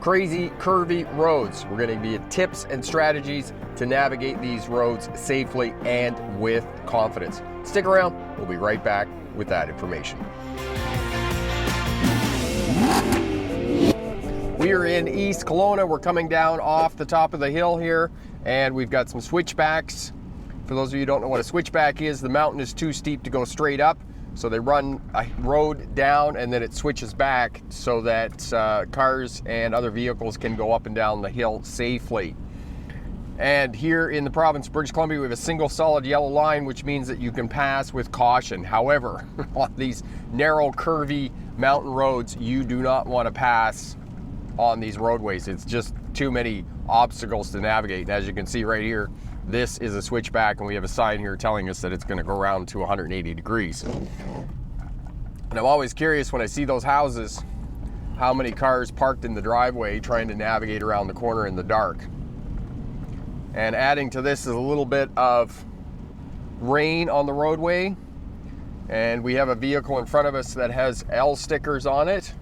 crazy, curvy roads. We're going to give you tips and strategies to navigate these roads safely and with confidence. Stick around. We'll be right back with that information. We are in East Kelowna. We're coming down off the top of the hill here, and we've got some switchbacks. For those of you who don't know what a switchback is, the mountain is too steep to go straight up, so they run a road down and then it switches back so that cars and other vehicles can go up and down the hill safely. And here in the province of British Columbia, we have a single solid yellow line, which means that you can pass with caution. However, on these narrow, curvy mountain roads, you do not want to pass on these roadways. It's just too many obstacles to navigate. And as you can see right here, this is a switchback, and we have a sign here telling us that it's going to go around to 180 degrees. And I'm always curious when I see those houses, how many cars parked in the driveway trying to navigate around the corner in the dark. And adding to this is a little bit of rain on the roadway, and we have a vehicle in front of us that has L stickers on it,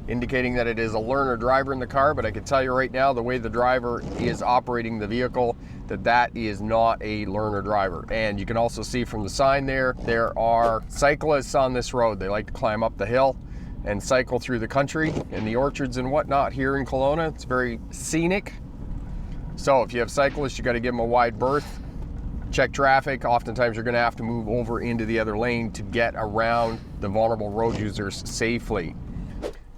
indicating that it is a learner driver in the car. But I can tell you right now, the way the driver is operating the vehicle, that is not a learner driver. And you can also see from the sign there are cyclists on this road. They like to climb up the hill and cycle through the country and the orchards and whatnot here in Kelowna. It's very scenic. So if you have cyclists, you got to give them a wide berth. Check traffic. Oftentimes you're going to have to move over into the other lane to get around the vulnerable road users safely.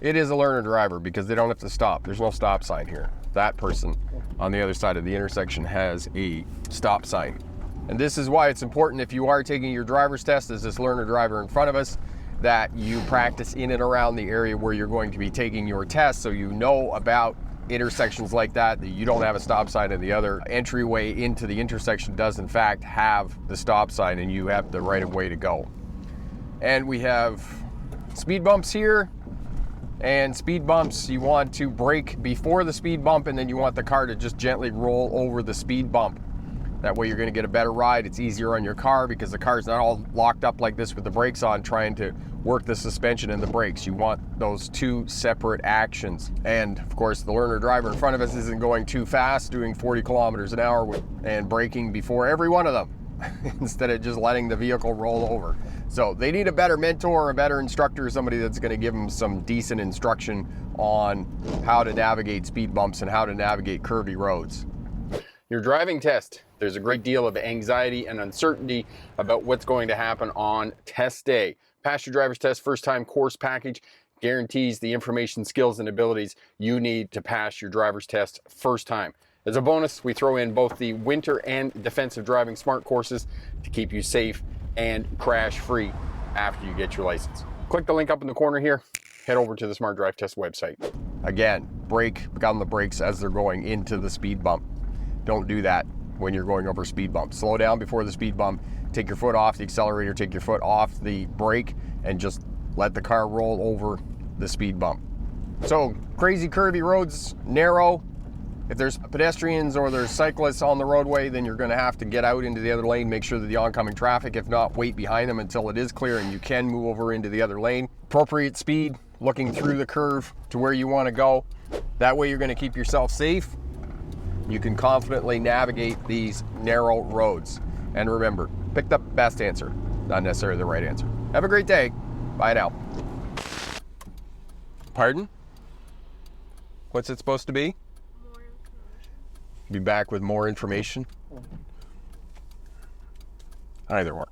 It is a learner driver because they don't have to stop. There's no stop sign here. That person on the other side of the intersection has a stop sign. And this is why it's important, if you are taking your driver's test as this learner driver in front of us, that you practice in and around the area where you're going to be taking your test, so you know about intersections like that you don't have a stop sign, and the other entryway into the intersection does in fact have the stop sign, and you have the right of way to go. And we have speed bumps here. And speed bumps, you want to brake before the speed bump, and then you want the car to just gently roll over the speed bump. That way you're going to get a better ride. It's easier on your car because the car's not all locked up like this with the brakes on, trying to work the suspension and the brakes. You want those two separate actions. And of course, the learner driver in front of us isn't going too fast, doing 40 kilometers an hour and braking before every one of them instead of just letting the vehicle roll over. So they need a better mentor, a better instructor, somebody that's going to give them some decent instruction on how to navigate speed bumps and how to navigate curvy roads. Your driving test. There's a great deal of anxiety and uncertainty about what's going to happen on test day. Pass your driver's test first time course package guarantees the information, skills, and abilities you need to pass your driver's test first time. As a bonus, we throw in both the winter and defensive driving smart courses to keep you safe and crash free after you get your license. Click the link up in the corner here, head over to the Smart Drive Test website. Again, brake on the brakes as they're going into the speed bump. Don't do that when you're going over speed bump. Slow down before the speed bump, take your foot off the accelerator, take your foot off the brake, and just let the car roll over the speed bump. So crazy curvy roads, narrow. If there's pedestrians or there's cyclists on the roadway, then you're going to have to get out into the other lane, make sure that the oncoming traffic, if not, wait behind them until it is clear and you can move over into the other lane. Appropriate speed, looking through the curve to where you want to go. That way you're going to keep yourself safe. You can confidently navigate these narrow roads. And remember, pick the best answer, not necessarily the right answer. Have a great day. Bye now. Pardon? What's it supposed to be? Be back with more information. Either one.